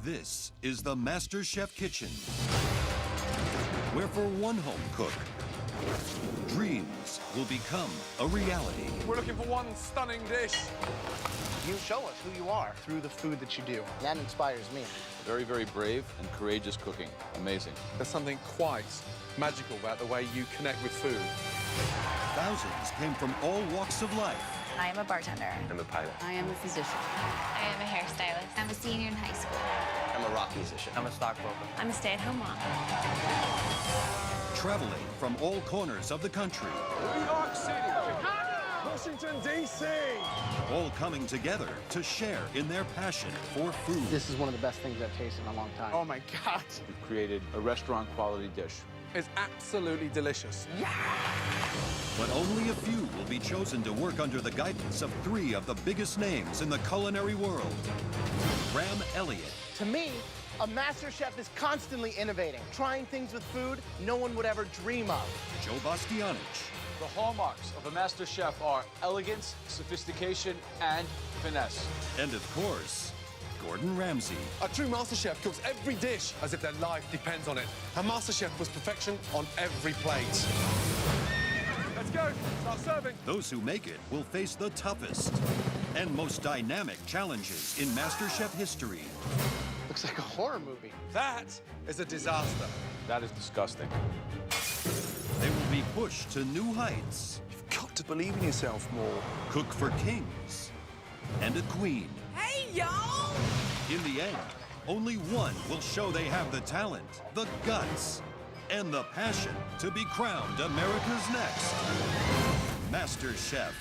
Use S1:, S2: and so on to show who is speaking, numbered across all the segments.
S1: This is the MasterChef kitchen, where for one home cook, dreams will become a reality.
S2: We're looking for one stunning dish.
S3: You show us who you are through the food that you do. That inspires me.
S4: Very, very brave and courageous cooking. Amazing.
S2: There's something quite magical about the way you connect with food.
S1: Thousands came from all walks of life.
S5: I am a bartender.
S6: I'm a pilot.
S5: I am a physician.
S7: I am a hairstylist. I'm a senior in high school.
S6: I'm a rock musician.
S3: I'm a stockbroker.
S7: I'm a stay-at-home mom.
S1: Traveling from all corners of the country.
S2: New York City, Chicago, Washington, D.C.
S1: All coming together to share in their passion for food.
S3: This is one of the best things I've tasted in a long time.
S2: Oh my God.
S4: We've created a restaurant-quality dish.
S2: It's absolutely delicious.
S1: But only a few will be chosen to work under the guidance of three of the biggest names in the culinary world. Graham Elliott.
S3: To me, a master chef is constantly innovating, trying things with food no one would ever dream of.
S1: Joe Bastianich.
S4: The hallmarks of a master chef are elegance, sophistication, and finesse.
S1: And of course, Gordon Ramsay.
S2: A true master chef cooks every dish as if their life depends on it. A master chef was perfection on every plate. Let's go. Start serving.
S1: Those who make it will face the toughest and most dynamic challenges in MasterChef history.
S3: Looks like a horror movie.
S2: That is a disaster.
S4: That is disgusting.
S1: They will be pushed to new heights.
S2: You've got to believe in yourself more.
S1: Cook for kings and a queen.
S5: Hey, y'all!
S1: In the end, only one will show they have the talent, the guts, and the passion to be crowned America's next Master Chef.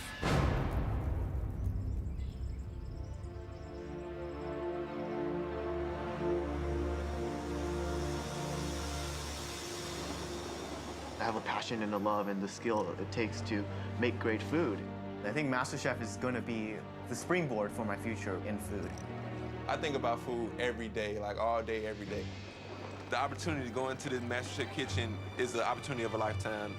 S8: I have a passion and a love and the skill it takes to make great food. I think MasterChef is going to be the springboard for my future in food.
S6: I think about food every day, like all day, every day. The opportunity to go into the MasterChef kitchen is the opportunity of a lifetime.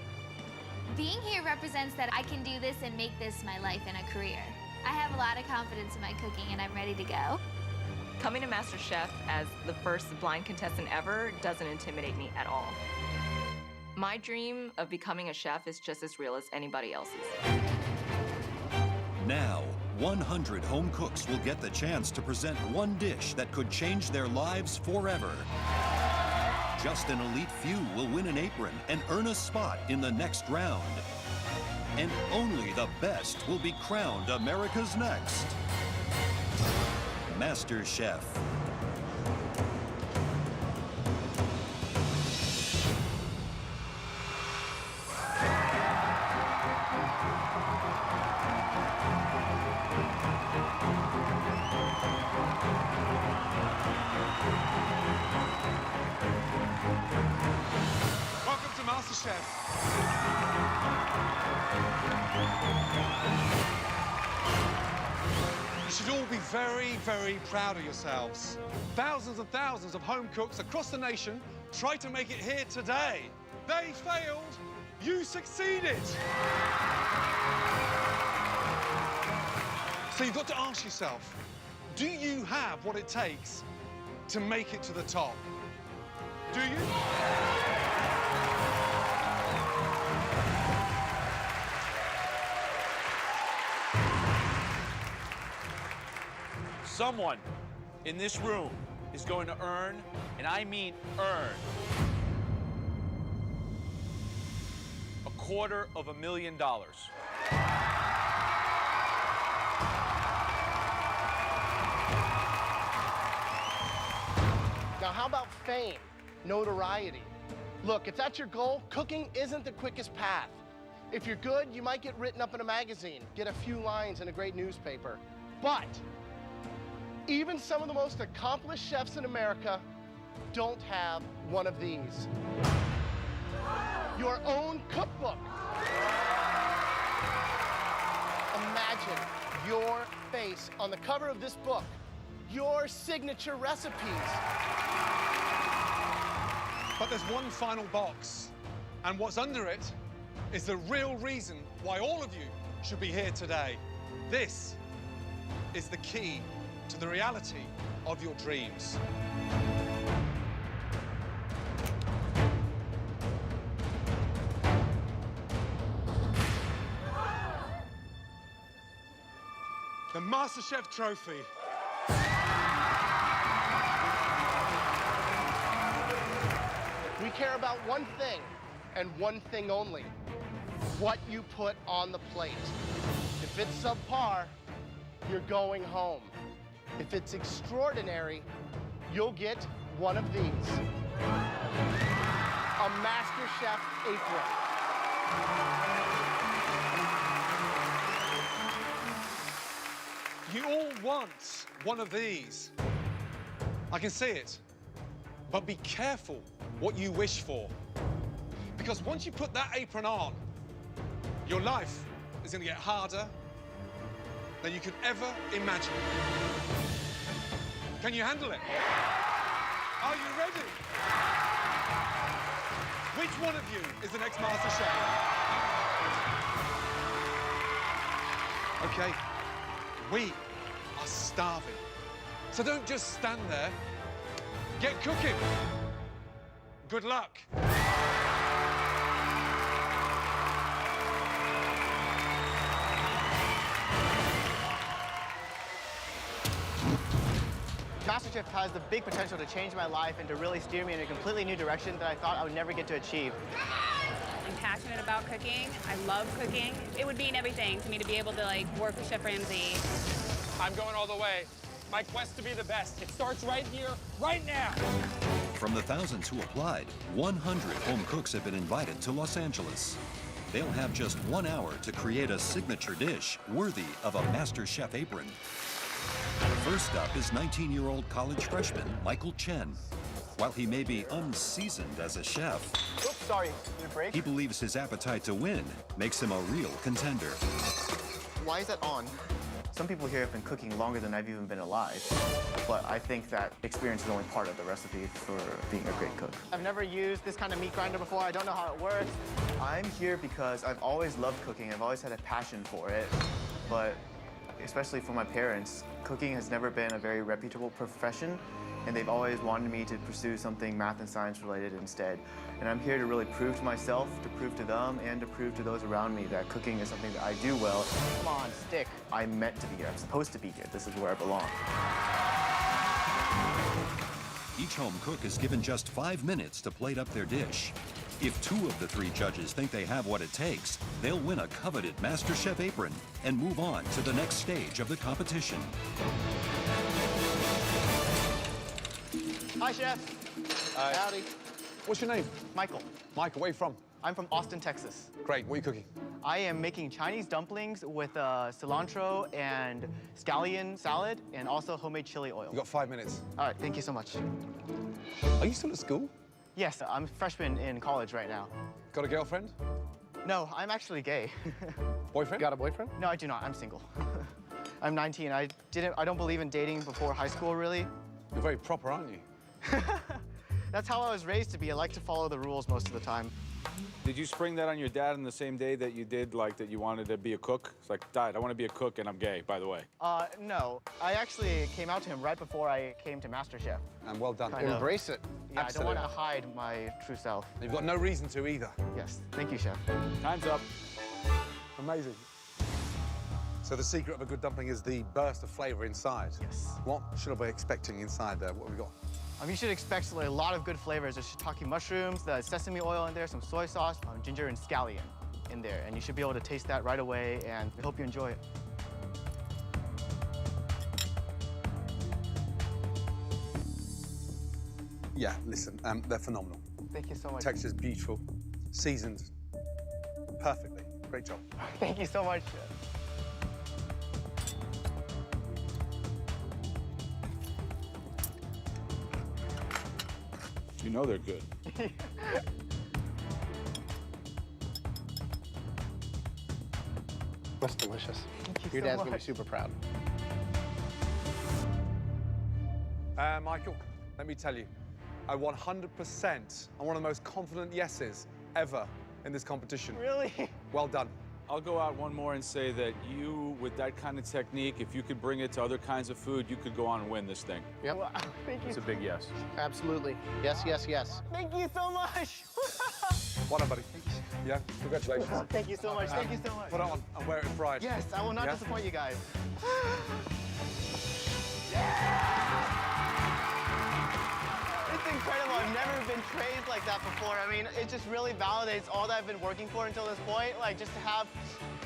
S7: Being here represents that I can do this and make this my life and a career. I have a lot of confidence in my cooking and I'm ready to go.
S5: Coming to MasterChef as the first blind contestant ever doesn't intimidate me at all. My dream of becoming a chef is just as real as anybody else's.
S1: Now, 100 home cooks will get the chance to present one dish that could change their lives forever. Just an elite few will win an apron and earn a spot in the next round. And only the best will be crowned America's next Master Chef.
S2: Welcome to MasterChef. You should all be very, very proud of yourselves. Thousands and thousands of home cooks across the nation tried to make it here today. They failed, you succeeded. So you've got to ask yourself, do you have what it takes to make it to the top? Do you?
S9: Someone in this room is going to earn, and I mean earn, $250,000.
S3: Now, how about fame, notoriety? Look, if that's your goal, cooking isn't the quickest path. If you're good, you might get written up in a magazine, get a few lines in a great newspaper. But even some of the most accomplished chefs in America don't have one of these. Your own cookbook. Imagine your face on the cover of this book, your signature recipes.
S2: But there's one final box, and what's under it is the real reason why all of you should be here today. This is the key to the reality of your dreams. The MasterChef trophy.
S3: We care about one thing and one thing only: what you put on the plate. If it's subpar, you're going home. If it's extraordinary, you'll get one of these: a MasterChef apron.
S2: You all want one of these. I can see it. But be careful what you wish for. Because once you put that apron on, your life is going to get harder than you could ever imagine. Can you handle it? Are you ready? Which one of you is the next Master Chef? Okay, we are starving. So don't just stand there. Get cooking. Good luck.
S8: MasterChef has the big potential to change my life and to really steer me in a completely new direction that I thought I would never get to achieve.
S10: I'm passionate about cooking. I love cooking. It would mean everything to me to be able to work with Chef Ramsay.
S9: I'm going all the way. My quest to be the best. It starts right here, right now.
S1: From the thousands who applied, 100 home cooks have been invited to Los Angeles. They'll have just 1 hour to create a signature dish worthy of a MasterChef apron. First up is 19-year-old college freshman Michael Chen. While he may be unseasoned as a chef,
S8: Oops, sorry, need a break?
S1: he believes his appetite to win makes him a real contender.
S8: Why is that on? Some people here have been cooking longer than I've even been alive, but I think that experience is only part of the recipe for being a great cook. I've never used this kind of meat grinder before. I don't know how it works. I'm here because I've always loved cooking. I've always had a passion for it, but especially for my parents, cooking has never been a very reputable profession, and they've always wanted me to pursue something math and science related instead. And I'm here to really prove to myself, to prove to them, and to prove to those around me that cooking is something that I do well. Come on, stick. I'm meant to be here. I'm supposed to be here. This is where I belong.
S1: Each home cook is given just 5 minutes to plate up their dish. If 2 of the 3 judges think they have what it takes, they'll win a coveted MasterChef apron and move on to the next stage of the competition.
S8: Hi, Chef.
S2: Hi.
S8: Howdy.
S2: What's your name?
S8: Michael.
S2: Michael, where are you from?
S8: I'm from Austin, Texas.
S2: Great, what are you cooking?
S8: I am making Chinese dumplings with cilantro and scallion salad and also homemade chili oil.
S2: You've got 5 minutes.
S8: All right, thank you so much.
S2: Are you still at school?
S8: Yes, I'm a freshman in college right now.
S2: Got a girlfriend?
S8: No, I'm actually gay.
S2: Boyfriend?
S3: Got a boyfriend?
S8: No, I do not. I'm single. I'm 19. I don't believe in dating before high school, really.
S2: You're very proper, aren't you?
S8: That's how I was raised to be. I like to follow the rules most of the time.
S4: Did you spring that on your dad on the same day that you did, that you wanted to be a cook? It's like, Dad, I want to be a cook and I'm gay, by the way.
S8: No. I actually came out to him right before I came to MasterChef.
S2: And well done.
S8: Kind of.
S3: Embrace it.
S8: Yeah,
S2: Absolutely.
S8: I don't want to hide my true self.
S2: You've got no reason to either.
S8: Yes, thank you, Chef.
S4: Time's up.
S2: Amazing. So the secret of a good dumpling is the burst of flavor inside.
S8: Yes.
S2: What should I be expecting inside there? What have we got?
S8: You should expect a lot of good flavors. There's shiitake mushrooms, the sesame oil in there, some soy sauce, ginger and scallion in there. And you should be able to taste that right away, and we hope you enjoy it.
S2: Yeah, listen, they're phenomenal.
S8: Thank you so much.
S2: Texture's beautiful, seasoned perfectly. Great job.
S8: Thank you so much, Chef.
S4: You know they're good.
S3: That's delicious.
S8: Thank you
S3: Your
S8: so
S3: dad's gonna be
S8: much.
S3: super proud.
S2: Michael, let me tell you, I 100%, I'm one of the most confident yeses ever in this competition.
S8: Really?
S2: Well done.
S4: I'll go out one more and say that you, with that kind of technique, if you could bring it to other kinds of food, you could go on and win this thing.
S3: Yep. Wow, thank you.
S4: It's a big yes.
S3: Absolutely. Yes, yes, yes.
S8: Thank you so much.
S2: Well done, buddy. Yeah, congratulations.
S8: Thank you so much. Thank you so much.
S2: Put it on and wear it with pride.
S8: Yes, I will not
S2: Yeah?
S8: disappoint you guys. It's incredible. I've never been praised like that before. I mean, it just really validates all that I've been working for until this point. Like, just to have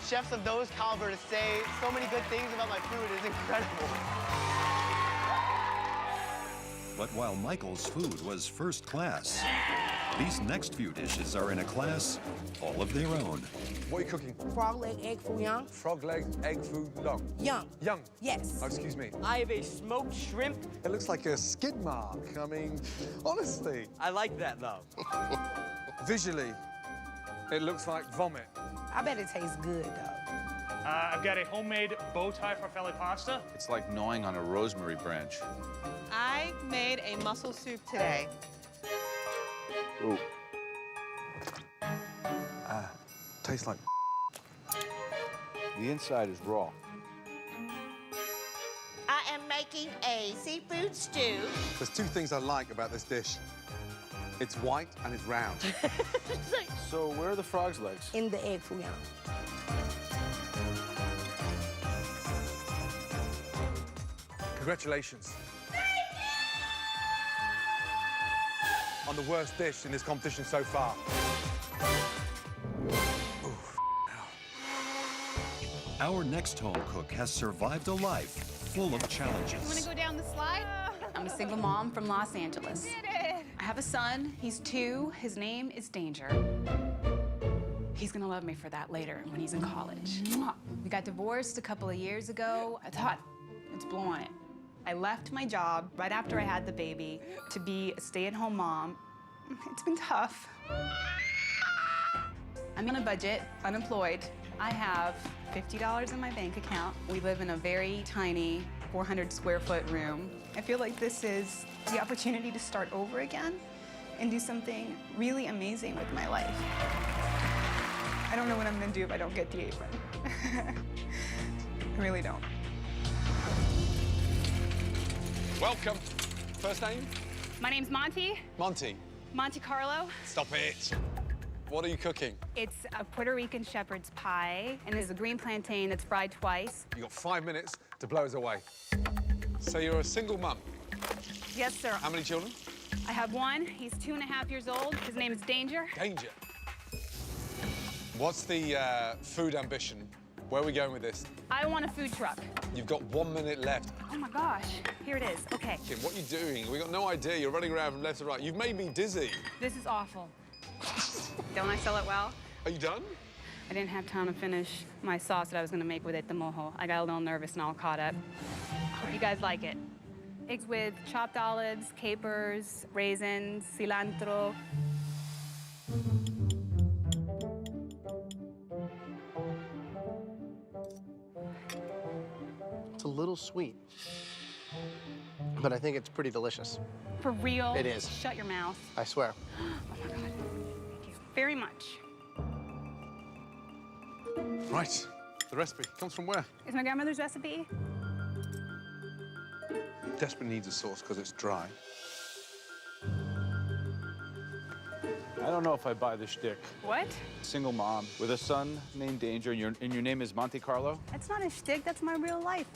S8: chefs of those caliber to say so many good things about my food is incredible.
S1: But while Michael's food was first class, these next few dishes are in a class all of their own.
S2: What are you cooking?
S11: Frog leg egg foo young.
S2: Frog leg, egg foo long.
S11: Young.
S2: Young?
S11: Yes.
S2: Oh, excuse me.
S11: I have a smoked shrimp.
S2: It looks like a skid mark. I mean, honestly.
S11: I like that, though.
S2: Visually, it looks like vomit.
S11: I bet it tastes good, though.
S12: I've got a homemade bow tie farfalle pasta.
S4: It's like gnawing on a rosemary branch.
S13: I made a mussel soup today.
S4: Ooh.
S2: Tastes like
S4: The inside is raw.
S13: I am making a seafood stew.
S2: There's two things I like about this dish. It's white and it's round.
S4: So where are the frog's legs?
S11: In the egg foo young.
S2: Congratulations. On the worst dish in this competition so far.
S1: Our next home cook has survived a life full of challenges.
S10: Want to go down the slide?
S14: I'm a single mom from Los Angeles.
S10: Did it.
S14: I have a son. He's 2. His name is Danger. He's gonna love me for that later when he's in college. We got divorced a couple of years ago. I thought, let's blow on it. I left my job right after I had the baby to be a stay-at-home mom. It's been tough. I'm on a budget, unemployed. I have $50 in my bank account. We live in a very tiny 400 square foot room. I feel like this is the opportunity to start over again and do something really amazing with my life. I don't know what I'm gonna do if I don't get the apron. I really don't.
S2: Welcome. First name?
S10: My name's Monty.
S2: Monty.
S10: Monte Carlo.
S2: Stop it. What are you cooking?
S10: It's a Puerto Rican shepherd's pie, and there's a green plantain that's fried twice.
S2: You got 5 minutes to blow us away. So you're a single mum.
S10: Yes, sir.
S2: How many children?
S10: I have one. He's 2.5 years old. His name is Danger.
S2: Danger. What's the food ambition? Where are we going with this?
S10: I want a food truck.
S2: You've got 1 minute left.
S10: Oh my gosh, here it is. Okay.
S2: Kim, what are you doing? We got no idea. You're running around from left to right. You've made me dizzy.
S10: This is awful. Don't I sell it well?
S2: Are you done?
S10: I didn't have time to finish my sauce that I was gonna make with it, the mojo. I got a little nervous and all caught up. Hope you guys like it. Eggs with chopped olives, capers, raisins, cilantro.
S3: It's a little sweet, but I think it's pretty delicious.
S10: For real?
S3: It is.
S10: Shut your mouth.
S3: I swear.
S10: Oh my God. Thank you very much.
S2: Right. The recipe comes from where?
S10: It's my grandmother's recipe.
S2: Desperately needs a sauce because it's dry.
S4: I don't know if I buy the shtick.
S10: What?
S4: Single mom with a son named Danger, and your name is Monte Carlo?
S10: That's not a shtick, that's my real life.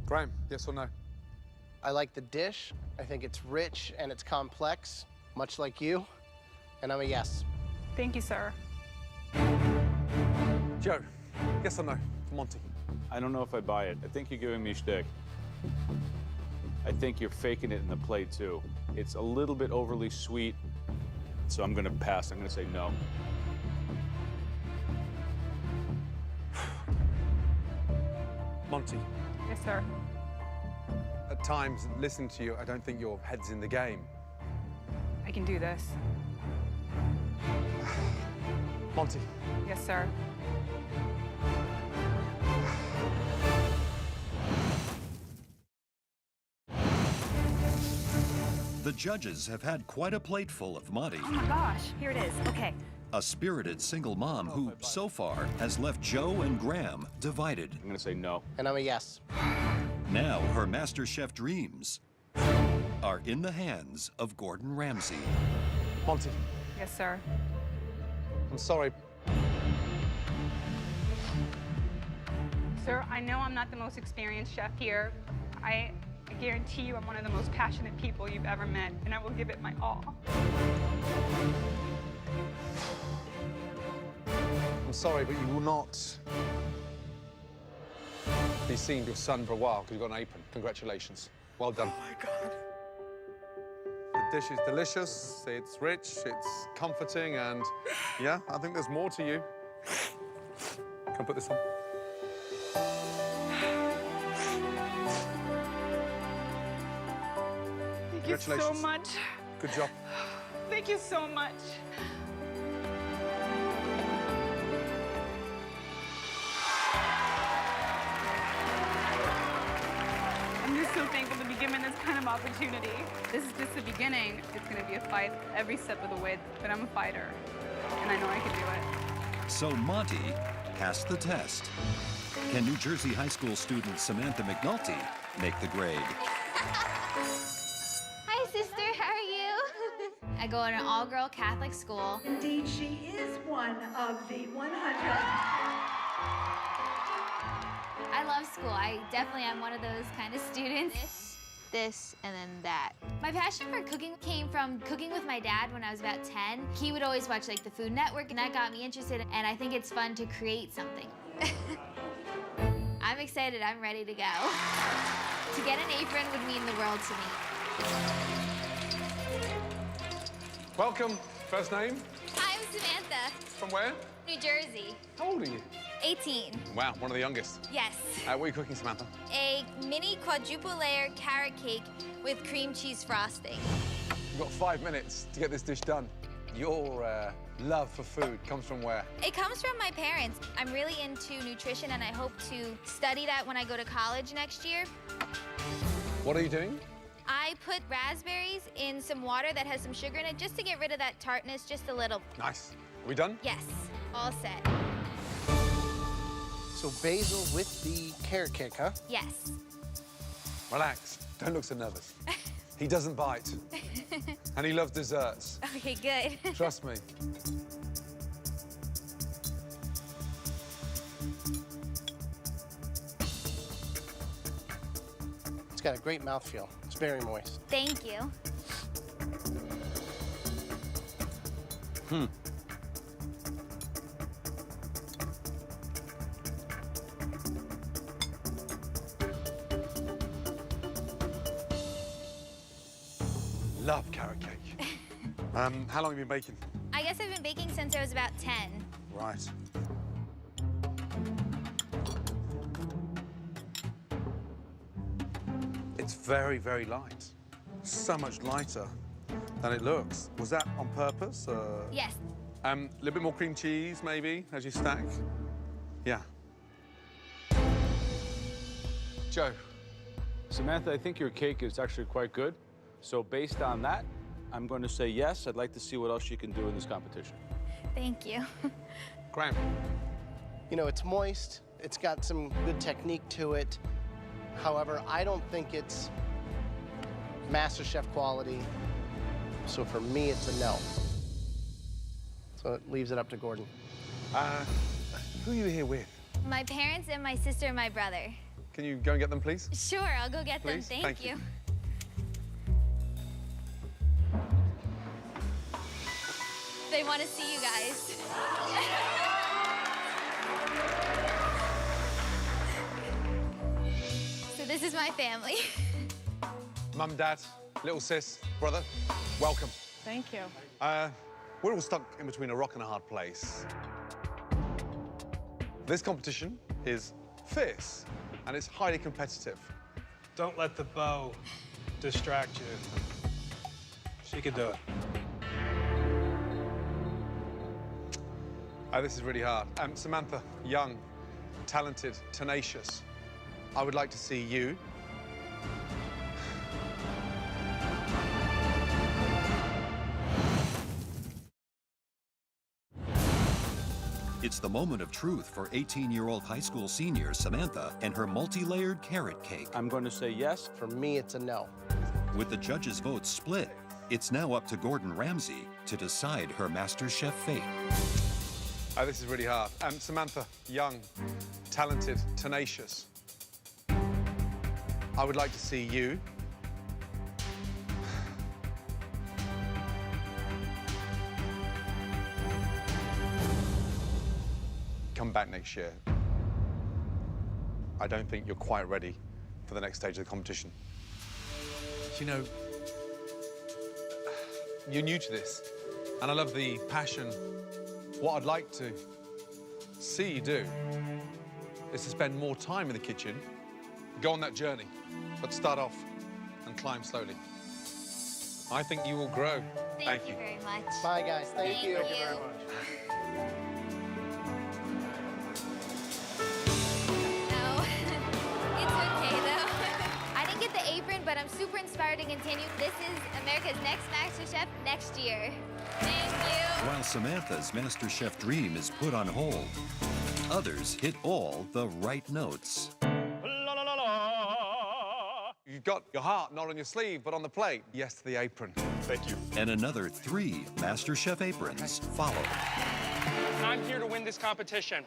S2: Graham, yes or no?
S3: I like the dish. I think it's rich and it's complex, much like you. And I'm a yes.
S10: Thank you, sir.
S2: Joe, yes or no for Monty?
S4: I don't know if I buy it. I think you're giving me shtick. I think you're faking it in the plate, too. It's a little bit overly sweet, so I'm gonna pass. I'm gonna say no.
S2: Monty,
S10: Yes, sir.
S2: at times, listening to you, I don't think your head's in the game.
S10: I can do this.
S2: Monty,
S10: Yes, sir.
S1: The judges have had quite a plateful of Monty,
S10: Oh my gosh, here it is. Okay.
S1: a spirited single mom who, so far, has left Joe and Graham divided.
S4: I'm gonna say no.
S3: And I'm a yes.
S1: Now her MasterChef dreams are in the hands of Gordon Ramsay.
S2: Monty,
S10: Yes, sir.
S2: I'm sorry.
S10: Sir, I know I'm not the most experienced chef here. I guarantee you I'm one of the most passionate people you've ever met, and I will give it my all.
S2: I'm sorry, but you will not be seeing your son for a while because you've got an apron. Congratulations. Well done.
S11: Oh my God.
S2: The dish is delicious, it's rich, it's comforting, and yeah, I think there's more to you. Can I put this on?
S10: Thank you so
S2: Congratulations.
S10: much.
S2: Good job.
S10: Thank you so much. I'm just so thankful to be given this kind of opportunity. This is just the beginning. It's going to be a fight every step of the way, but I'm a fighter, and I know I can do it.
S1: So Monty passed the test. Can New Jersey high school student Samantha McNulty make the grade?
S7: Hi, sister. How are you? I go to an all-girl Catholic school.
S15: Indeed, she is one of the 100.
S7: I love school. I definitely am one of those kind of students. This, and then that. My passion for cooking came from cooking with my dad when I was about 10. He would always watch like the Food Network, and that got me interested, and I think it's fun to create something. I'm excited. I'm ready to go. To get an apron would mean the world to me.
S2: Welcome. First name?
S7: Hi, I'm Samantha.
S2: From where?
S7: New Jersey.
S2: How old are you?
S7: 18.
S2: Wow, one of the youngest.
S7: Yes.
S2: What are you cooking, Samantha?
S7: A mini quadruple layer carrot cake with cream cheese frosting.
S2: You've got 5 minutes to get this dish done. Your love for food comes from where?
S7: It comes from my parents. I'm really into nutrition, and I hope to study that when I go to college next year.
S2: What are you doing?
S7: I put raspberries in some water that has some sugar in it just to get rid of that tartness just a little.
S2: Nice. Are we done?
S7: Yes, all set.
S3: So basil with the carrot cake, huh?
S7: Yes.
S2: Relax. Don't look so nervous. He doesn't bite. And he loves desserts.
S7: Okay, good.
S2: Trust me.
S3: It's got a great mouthfeel. It's very moist.
S7: Thank you.
S2: Love carrot cake. How long have you been baking?
S7: I guess I've been baking since I was about 10.
S2: Right. It's very, very light. So much lighter than it looks. Was that on purpose?
S7: Yes.
S2: A little bit more cream cheese, maybe, as you stack? Yeah. Joe.
S4: Samantha, I think your cake is actually quite good. So based on that, I'm going to say yes. I'd like to see what else you can do in this competition.
S7: Thank you.
S2: Graham.
S3: You know, it's moist. It's got some good technique to it. However, I don't think it's MasterChef quality. So for me, it's a no. So it leaves it up to Gordon.
S2: Who are you here with?
S7: My parents and my sister and my brother.
S2: Can you go and get them, please?
S7: Sure, I'll go get them.
S2: Please?
S7: Thank you. They want to see you guys. So this is my family.
S2: Mum, Dad, little sis, brother, welcome.
S11: Thank you.
S2: We're all stuck in between a rock and a hard place. This competition is fierce, and it's highly competitive.
S12: Don't let the bow distract you. She can do it.
S2: This is really hard. Samantha, young, talented, tenacious. I would like to see you
S1: It's the moment of truth for 18-year-old high school senior Samantha and her multi-layered carrot cake.
S4: I'm going to say yes.
S3: For me, it's a no.
S1: With the judges' votes split, it's now up to Gordon Ramsay to decide her MasterChef fate.
S2: Oh, this is really hard. Samantha, young, talented, tenacious. I would like to see you come back next year. I don't think you're quite ready for the next stage of the competition. You know, you're new to this, and I love the passion. What I'd like to see you do is to spend more time in the kitchen, go on that journey, but start off and climb slowly. I think you will grow.
S7: Thank you very much.
S3: Bye, guys. Thank you.
S7: Thank you
S3: very much.
S7: No, it's okay though. I didn't get the apron, but I'm super inspired to continue. This is America's Next MasterChef next year. Thank you.
S1: While Samantha's MasterChef dream is put on hold, others hit all the right notes.
S2: You've got your heart not on your sleeve, but on the plate. Yes to the apron.
S9: Thank you.
S1: And another 3 MasterChef aprons follow.
S12: I'm here to win this competition.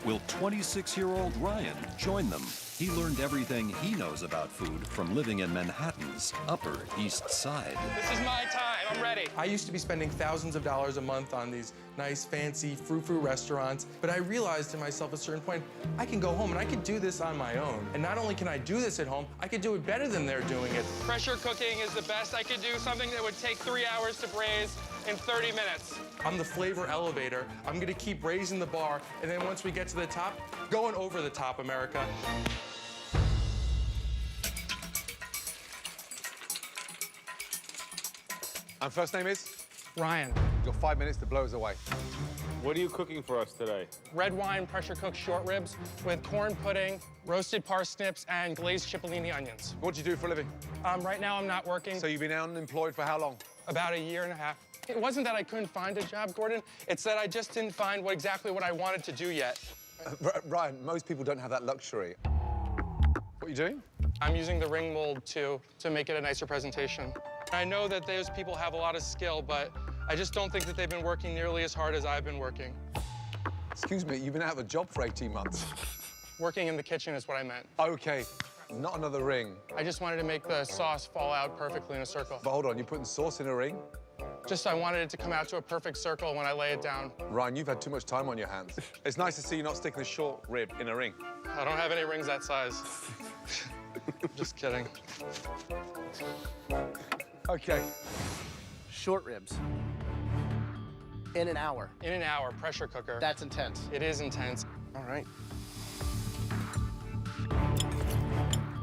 S1: Will 26-year-old Ryan join them? He learned everything he knows about food from living in Manhattan's Upper East Side.
S12: This is my time. I'm ready.
S16: I used to be spending thousands of dollars a month on these nice, fancy, frou-frou restaurants, but I realized to myself at a certain point, I can go home and I can do this on my own. And not only can I do this at home, I can do it better than they're doing it.
S12: Pressure cooking is the best. I could do something that would take 3 hours to braise in 30 minutes.
S16: I'm the flavor elevator. I'm gonna keep raising the bar, and then once we get to the top, going over the top, America.
S2: And first name is?
S12: Ryan.
S2: Your 5 minutes to blow us away.
S4: What are you cooking for us today?
S12: Red wine pressure cooked short ribs with corn pudding, roasted parsnips, and glazed cipollini onions.
S2: What do you do for a living?
S12: Right now I'm not working.
S2: So you've been unemployed for how long?
S12: About 1.5 years. It wasn't that I couldn't find a job, Gordon. It's that I just didn't find exactly what I wanted to do yet.
S2: Ryan, most people don't have that luxury. What are you doing?
S12: I'm using the ring mold to make it a nicer presentation. I know that those people have a lot of skill, but I just don't think that they've been working nearly as hard as I've been working.
S2: Excuse me, you've been out of a job for 18 months.
S12: Working in the kitchen is what I meant.
S2: Okay, not another ring.
S12: I just wanted to make the sauce fall out perfectly in a circle.
S2: But hold on, you're putting sauce in a ring?
S12: Just I wanted it to come out to a perfect circle when I lay it down.
S2: Ryan, you've had too much time on your hands. It's nice to see you not sticking a short rib in a ring.
S12: I don't have any rings that size. Just kidding.
S2: Okay.
S3: Short ribs. In an hour.
S12: In an hour, pressure cooker.
S3: That's intense.
S12: It is intense.
S3: All right.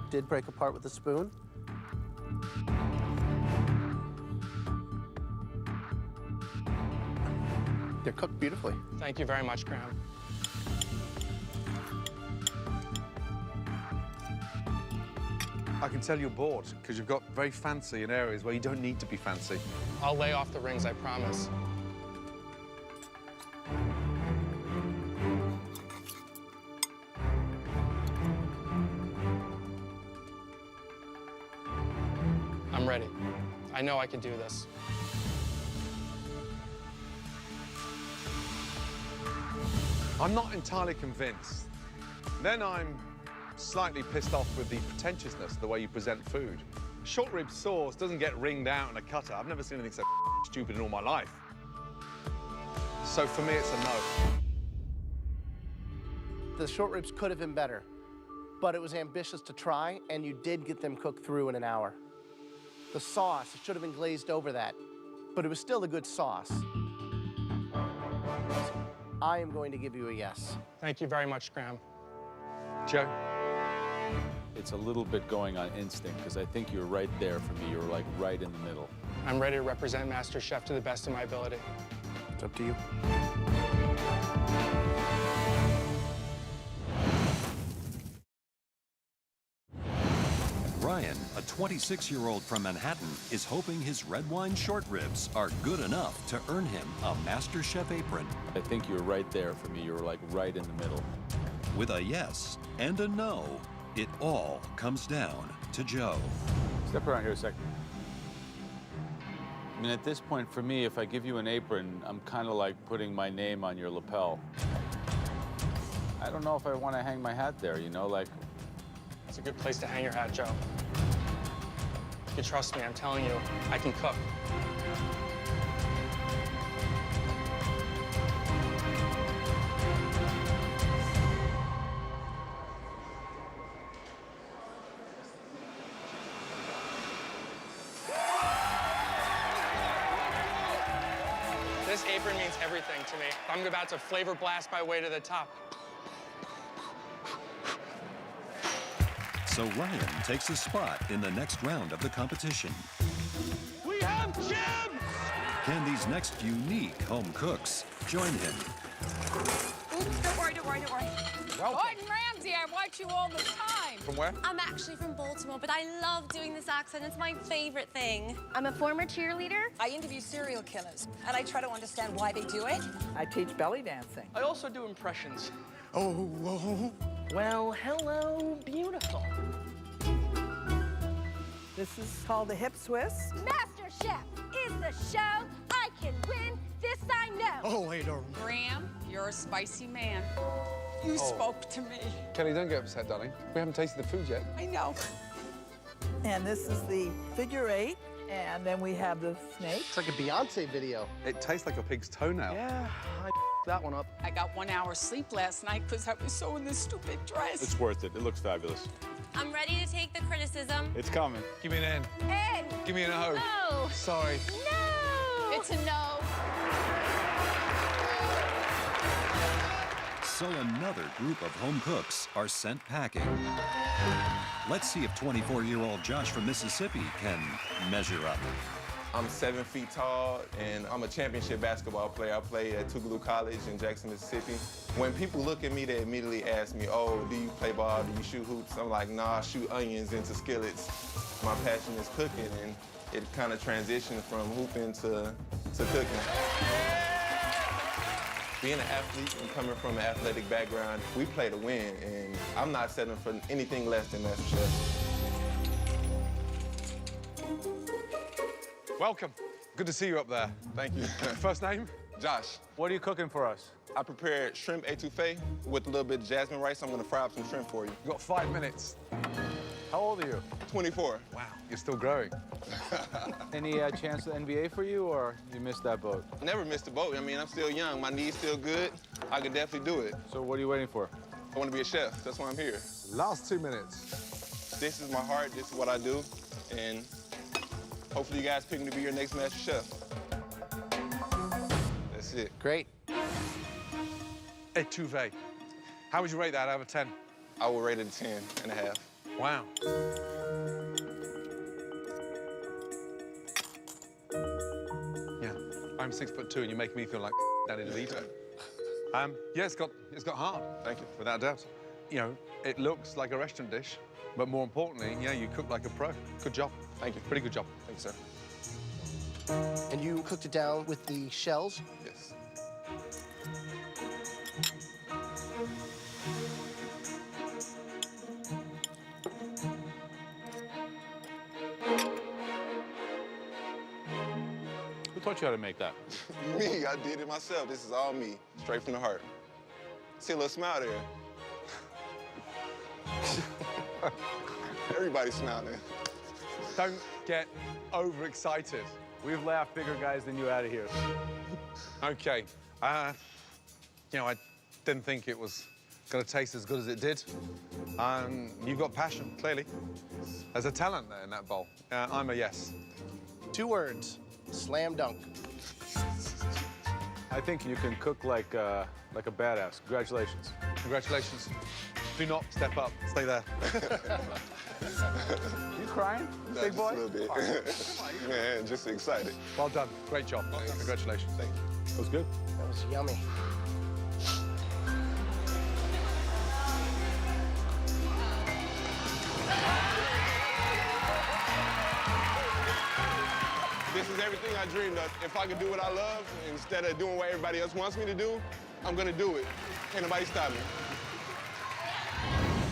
S3: Did break apart with a spoon. They're cooked beautifully.
S12: Thank you very much, Graham.
S2: I can tell you're bored because you've got very fancy in areas where you don't need to be fancy.
S12: I'll lay off the rings, I promise. I'm ready. I know I can do this.
S2: I'm not entirely convinced. Then I'm slightly pissed off with the pretentiousness of the way you present food. Short rib sauce doesn't get ringed out in a cutter. I've never seen anything so stupid in all my life. So for me, it's a no.
S3: The short ribs could have been better, but it was ambitious to try, and you did get them cooked through in an hour. The sauce, it should have been glazed over that, but it was still a good sauce. I am going to give you a yes.
S12: Thank you very much, Graham.
S2: Joe?
S4: It's a little bit going on instinct, because I think you're right there for me. You're like right in the middle.
S12: I'm ready to represent MasterChef to the best of my ability.
S3: It's up to you.
S1: Ryan, a 26-year-old from Manhattan, is hoping his red wine short ribs are good enough to earn him a MasterChef apron.
S4: I think you're right there for me. You're like right in the middle.
S1: With a yes and a no, it all comes down to Joe.
S4: Step around here a second. I mean, at this point, for me, if I give you an apron, I'm kind of like putting my name on your lapel. I don't know if I want to hang my hat there, you know, like...
S12: It's a good place to hang your hat, Joe. If you trust me, I'm telling you, I can cook. This apron means everything to me. I'm about to flavor blast my way to the top.
S1: So Ryan takes a spot in the next round of the competition.
S2: We have gems!
S1: Can these next unique home cooks join him?
S17: Oops, don't worry, don't worry, don't worry.
S18: Gordon Ramsay, I watch you all the time.
S16: From where?
S17: I'm actually from Baltimore, but I love doing this accent. It's my favorite thing. I'm a former cheerleader.
S18: I interview serial killers, and I try to understand why they do it.
S11: I teach belly dancing.
S12: I also do impressions.
S3: Oh. Well, hello, beautiful.
S11: This is called the hip twist.
S17: MasterChef is the show. I can win. This I know.
S3: Oh, wait,
S18: Graham, you're a spicy man. You spoke to me.
S2: Kelly, don't get upset, darling. We haven't tasted the food yet.
S18: I know.
S11: And this is the figure 8. And then we have the snake.
S3: It's like a Beyonce video.
S2: It tastes like a pig's toenail.
S3: Yeah, I that one up.
S18: I got 1 hour sleep last night because I was so in this stupid dress.
S4: It's worth it. It looks fabulous.
S17: I'm ready to take the criticism.
S4: It's coming.
S2: Give me an N.
S17: N.
S2: Give me an O.
S17: No.
S2: Sorry.
S17: No.
S18: It's a no.
S1: So another group of home cooks are sent packing. Let's see if 24-year-old Josh from Mississippi can measure up.
S6: I'm 7 feet tall, and I'm a championship basketball player. I played at Tougaloo College in Jackson, Mississippi. When people look at me, they immediately ask me, oh, do you play ball? Do you shoot hoops? I'm like, nah, I shoot onions into skillets. My passion is cooking, and it kind of transitioned from hooping to cooking. Being an athlete and coming from an athletic background, we play to win, and I'm not settling for anything less than MasterChef.
S2: Welcome. Good to see you up there.
S6: Thank you.
S2: First name?
S6: Josh.
S4: What are you cooking for us?
S6: I prepared shrimp etouffee with a little bit of jasmine rice. I'm gonna fry up some shrimp for you.
S2: You've got 5 minutes.
S4: How old are you?
S6: 24.
S2: Wow, you're still growing.
S4: Any chance of NBA for you, or you missed that boat?
S6: Never missed a boat. I mean, I'm still young. My knee's still good. I could definitely do it.
S4: So what are you waiting for?
S6: I want to be a chef. That's why I'm here.
S2: Last 2 minutes.
S6: This is my heart. This is what I do. And hopefully you guys pick me to be your next Master Chef. That's it.
S3: Great.
S2: Etouffee. How would you rate that out of 10?
S6: I will rate it a 10 and a half.
S2: Wow. Yeah, I'm 6'2", and you make me feel like Danny DeVito. Yeah, it's got heart.
S6: Thank you.
S2: Without a doubt. You know, it looks like a restaurant dish, but more importantly, yeah, you cook like a pro. Good job.
S6: Thank you.
S2: Pretty good job.
S6: Thank you, sir.
S3: And you cooked it down with the shells?
S6: Yes.
S4: Who taught you how to make that?
S6: Me, I did it myself. This is all me, straight from the heart. See a little smile there. Everybody's smiling.
S2: Don't get overexcited.
S4: We've laughed bigger guys than you out of here.
S2: Okay. You know, I didn't think it was going to taste as good as it did. You've got passion, clearly. There's a talent there in that bowl. I'm a yes.
S3: 2 words, slam dunk.
S4: I think you can cook like a badass. Congratulations.
S2: Congratulations. Do not step up. Stay there.
S4: You crying,
S6: No,
S4: big boy?
S6: Just a little bit. Man, just excited.
S2: Well done. Great job. Congratulations.
S6: Thank you.
S4: That was good.
S3: That was yummy.
S6: is everything I dreamed of. If I could do what I love instead of doing what everybody else wants me to do, I'm gonna do it. Can't nobody stop me.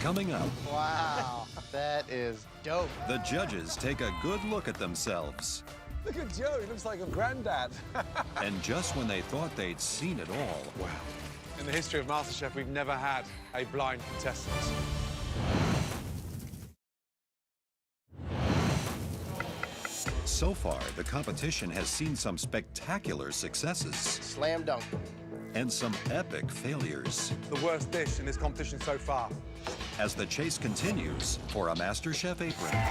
S1: Coming up,
S3: Wow, that is dope.
S1: the judges take a good look at themselves.
S2: Look at Joe, he looks like a granddad.
S1: And just when they thought they'd seen it all,
S2: Wow. In the history of MasterChef, we've never had a blind contestant.
S1: so far, the competition has seen some spectacular successes
S3: Slam dunk.
S1: and some epic failures.
S2: The worst dish in this competition so far.
S1: As the chase continues for a MasterChef apron,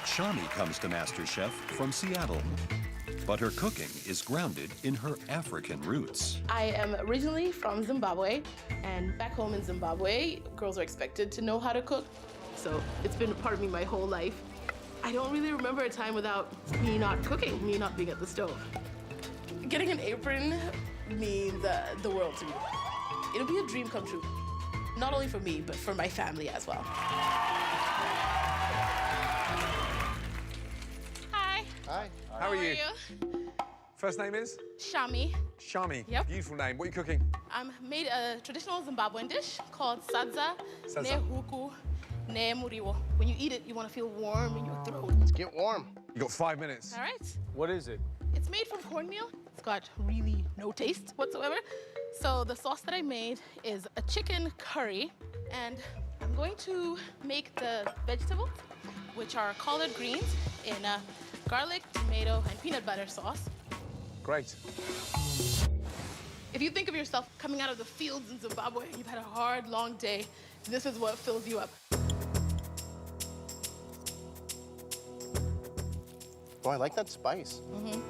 S1: Shami comes to MasterChef from Seattle, but her cooking is grounded in her African roots.
S19: I am originally from Zimbabwe, and back home in Zimbabwe, girls are expected to know how to cook. So it's been a part of me my whole life. I don't really remember a time without me not cooking, me not being at the stove. Getting an apron means the world to me. It'll be a dream come true, not only for me, but for my family as well.
S17: Hi.
S3: Hi.
S2: How are you? First name is?
S19: Shami.
S2: Shami.
S19: Yep.
S2: Beautiful name. What are you cooking?
S19: I made a traditional Zimbabwean dish called sadza ne huku ne muriwo. When you eat it, you want to feel warm in your throat.
S3: Let's get warm.
S2: You got 5 minutes.
S19: All right.
S4: What is it?
S19: It's made from cornmeal. It's got really no taste whatsoever. So the sauce that I made is a chicken curry, and I'm going to make the vegetables, which are collard greens in a garlic, tomato, and peanut butter sauce.
S2: Great.
S19: If you think of yourself coming out of the fields in Zimbabwe, you've had a hard, long day, this is what fills you up.
S3: Oh, I like that spice.
S19: Mm-hmm.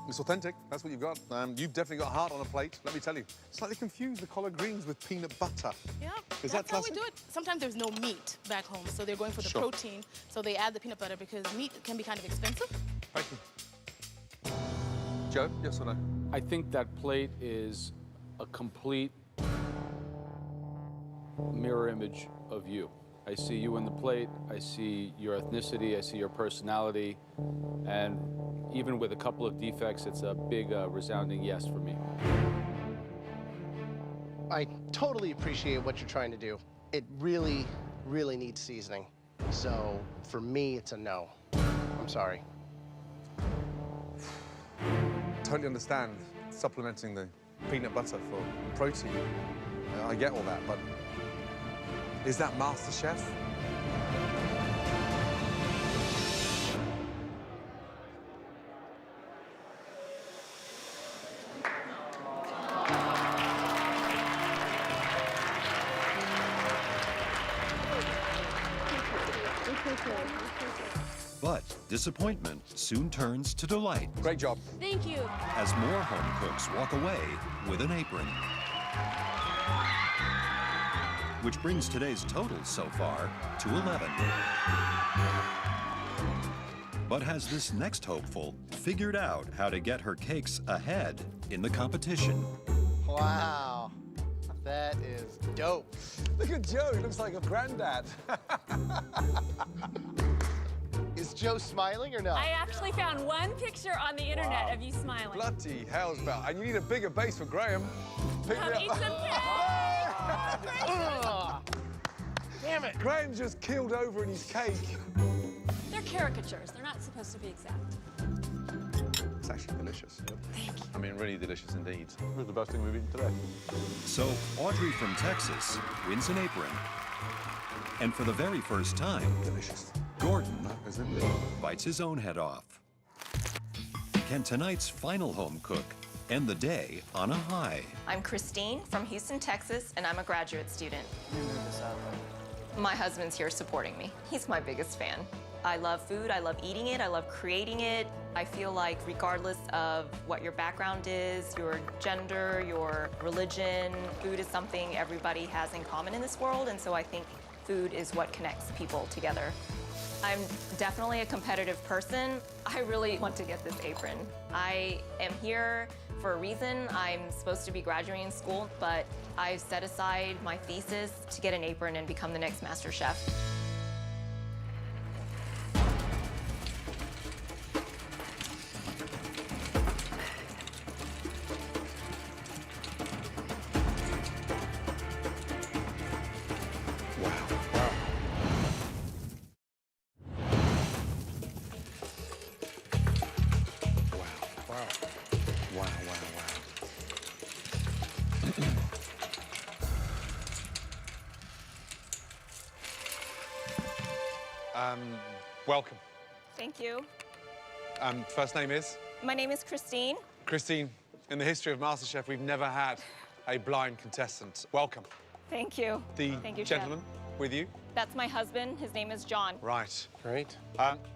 S2: It's authentic. That's what you've got. You've definitely got heart on a plate, let me tell you. Slightly confused the collard greens with peanut butter.
S19: Yeah,
S2: Is
S19: that's
S2: that
S19: how we do it. Sometimes there's no meat back home, so they're going for the
S2: Sure.
S19: protein. So they add the peanut butter because meat can be kind of expensive.
S2: Thank you. Joe, yes or no?
S4: I think that plate is a complete mirror image of you. I see you in the plate, I see your ethnicity, I see your personality, and even with a couple of defects, it's a big resounding yes for me.
S3: I totally appreciate what you're trying to do. It really, really needs seasoning. So for me, it's a no. I'm sorry.
S2: Totally understand supplementing the peanut butter for protein. I get all that, but is that MasterChef?
S1: But disappointment soon turns to delight
S2: Great job.
S17: Thank you.
S1: as more home cooks walk away with an apron. Which brings today's total so far to 11. But has this next hopeful figured out how to get her cakes ahead in the competition?
S3: Wow. That is dope.
S2: Look at Joe, he looks like a granddad.
S3: Is Joe smiling or not?
S20: I actually found one picture on the internet of you smiling.
S2: Bloody hell's bell. And you need a bigger base for Graham. Pick
S20: Come
S2: me
S20: eat
S2: up.
S20: some cake!
S3: Ugh. Damn it.
S2: Graham just keeled over in his cake.
S20: They're caricatures. They're not supposed to be exact.
S2: It's actually delicious.
S20: Thank you.
S2: I mean, really delicious indeed.
S4: It's the best thing we've eaten today.
S1: So Audrey from Texas wins an apron. And for the very first time,
S2: Delicious.
S1: Gordon
S2: Isn't it?
S1: bites his own head off. Can tonight's final home cook end the day on a high?
S5: I'm Christine from Houston, Texas, and I'm a graduate student. My husband's here supporting me. He's my biggest fan. I love food, I love eating it, I love creating it. I feel like regardless of what your background is, your gender, your religion, food is something everybody has in common in this world, and so I think food is what connects people together. I'm definitely a competitive person. I really want to get this apron. I am here for a reason. I'm supposed to be graduating school, but I've set aside my thesis to get an apron and become the next MasterChef.
S2: Welcome.
S5: Thank you.
S2: First name is?
S5: My name is Christine.
S2: Christine, in the history of MasterChef, we've never had a blind contestant. Welcome.
S5: Thank you. Thank you,
S2: Gentleman with you?
S5: That's my husband. His name is John.
S2: Right. Great.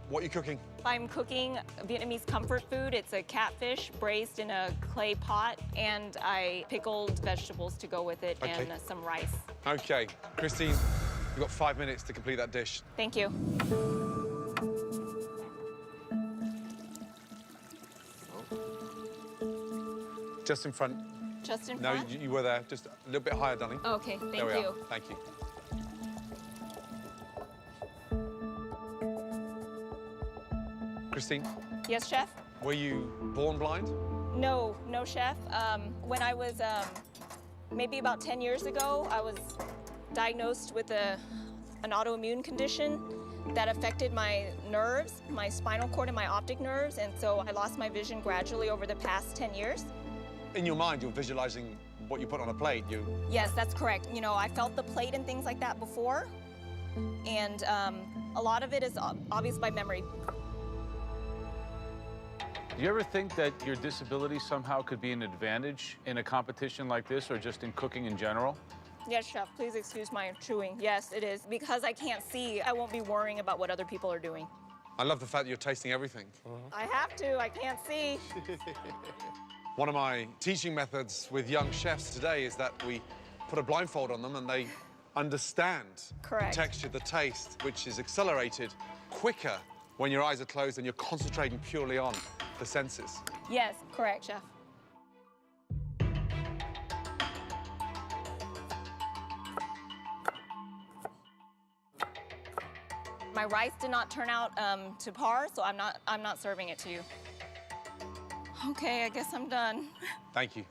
S2: What are you cooking?
S5: I'm cooking Vietnamese comfort food. It's a catfish braised in a clay pot, and I pickled vegetables to go with it and some rice.
S2: Okay. Christine, you've got 5 minutes to complete that dish.
S5: Thank you.
S2: Just in front.
S5: Just in
S2: front?
S5: front?
S2: No, you were there. Just a little bit higher, darling.
S5: Okay, thank
S2: there we
S5: you.
S2: Are. Thank you. Christine?
S5: Yes, chef?
S2: Were you born blind?
S5: No, no, chef. When I was maybe about 10 years ago, I was diagnosed with an autoimmune condition that affected my nerves, my spinal cord and my optic nerves, and so I lost my vision gradually over the past 10 years.
S2: In your mind, you're visualizing what you put on a plate.
S5: Yes, that's correct. You know, I felt the plate and things like that before, and a lot of it is obvious by memory.
S4: Do you ever think that your disability somehow could be an advantage in a competition like this or just in cooking in general?
S5: Yes, chef, please excuse my chewing. Yes, it is. Because I can't see, I won't be worrying about what other people are doing.
S2: I love the fact that you're tasting everything.
S5: I have to, I can't see.
S2: One of my teaching methods with young chefs today is that we put a blindfold on them and they understand the texture, the taste, which is accelerated quicker when your eyes are closed and you're concentrating purely on the senses.
S5: Yes, correct, chef. My rice did not turn out to par, so I'm not serving it to you. Okay, I guess I'm done.
S2: Thank you.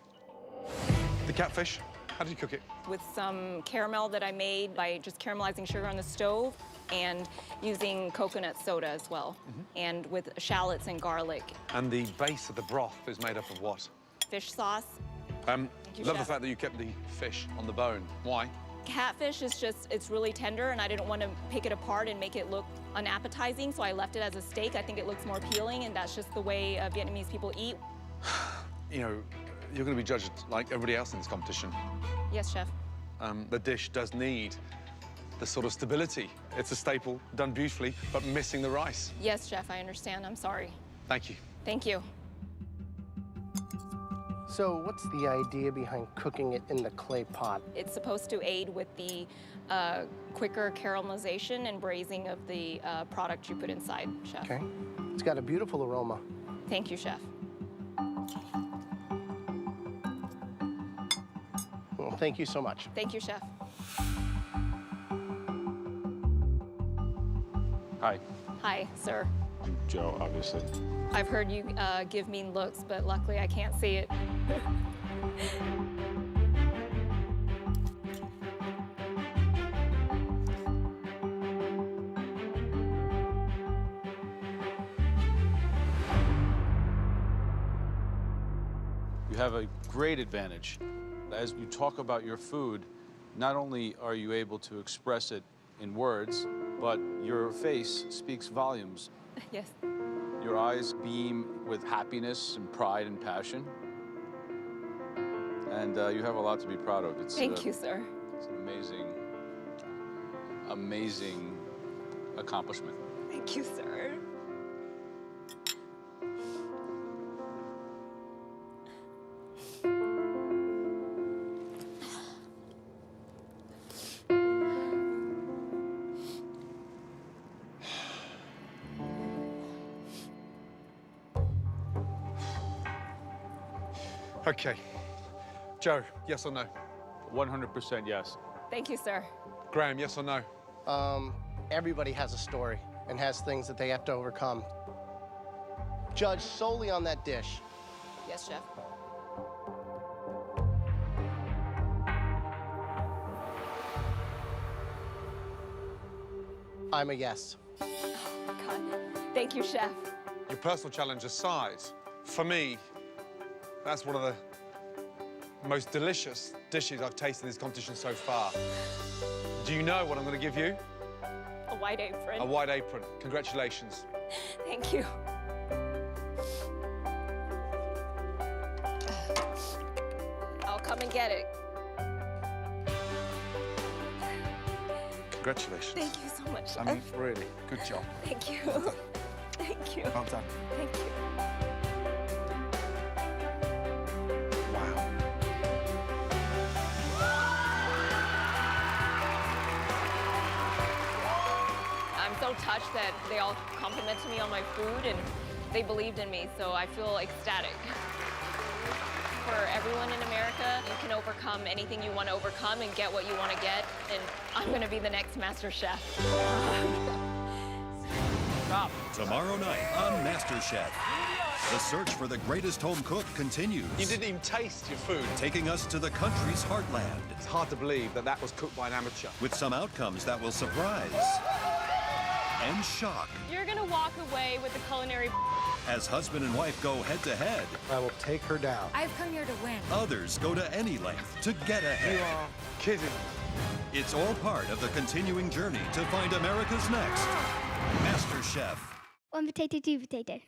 S2: The catfish, how did you cook it?
S5: With some caramel that I made by just caramelizing sugar on the stove and using coconut soda as well, and with shallots and garlic.
S2: And the base of the broth is made up of what?
S5: Fish sauce.
S2: Love the fact that you kept the fish on the bone. Why?
S5: Catfish is just, it's really tender, and I didn't want to pick it apart and make it look unappetizing, so I left it as a steak. I think it looks more appealing, and that's just the way Vietnamese people eat.
S2: You know, you're going to be judged like everybody else in this competition.
S5: Yes, chef.
S2: The dish does need the sort of stability. It's a staple, done beautifully, but missing the rice.
S5: Yes, chef, I understand. I'm sorry.
S2: Thank you.
S5: Thank you.
S3: So what's the idea behind cooking it in the clay pot?
S5: It's supposed to aid with the quicker caramelization and braising of the product you put inside, chef.
S3: Okay. It's got a beautiful aroma.
S5: Thank you, chef.
S3: Well, thank you so much.
S5: Thank you, chef.
S4: Hi.
S5: Hi, sir.
S4: I'm Joe, obviously.
S5: I've heard you give mean looks, but luckily I can't see it.
S4: You have a great advantage. As you talk about your food, not only are you able to express it in words, but your face speaks volumes.
S5: Yes.
S4: Your eyes beam with happiness and pride and passion. And you have a lot to be proud of.
S5: Thank you, sir.
S4: It's an amazing, amazing accomplishment.
S5: Thank you, sir.
S2: Okay. Joe, yes or no?
S4: 100% yes.
S5: Thank you, sir.
S2: Graham, yes or no?
S3: Everybody has a story and has things that they have to overcome. Judge solely on that dish.
S5: Yes, chef.
S3: I'm a yes.
S5: God. Thank you, chef.
S2: Your personal challenge aside, for me, that's one of the most delicious dishes I've tasted in this competition so far. Do you know what I'm going to give you?
S5: A white apron.
S2: A white apron. Congratulations.
S5: Thank you. I'll come and get it.
S2: Congratulations.
S5: Thank you so much, chef.
S2: I mean, really, good job.
S5: Thank you. Thank you.
S2: Well done.
S5: Thank you.
S2: Wow.
S5: I'm so touched that they all complimented me on my food and they believed in me, so I feel ecstatic. For everyone in America, you can overcome anything you want to overcome and get what you want to get, and I'm going to be the next MasterChef.
S2: Stop.
S1: Tomorrow night on MasterChef, the search for the greatest home cook continues.
S2: You didn't even taste your food.
S1: Taking us to the country's heartland.
S2: It's hard to believe that that was cooked by an amateur.
S1: With some outcomes that will surprise and shock.
S20: You're gonna walk away with the culinary.
S1: As husband and wife go head-to-head.
S2: I will take her down.
S20: I've come here to win.
S1: Others go to any length to get ahead.
S2: You are kidding.
S1: It's all part of the continuing journey to find America's next MasterChef.
S21: One potato, two potato.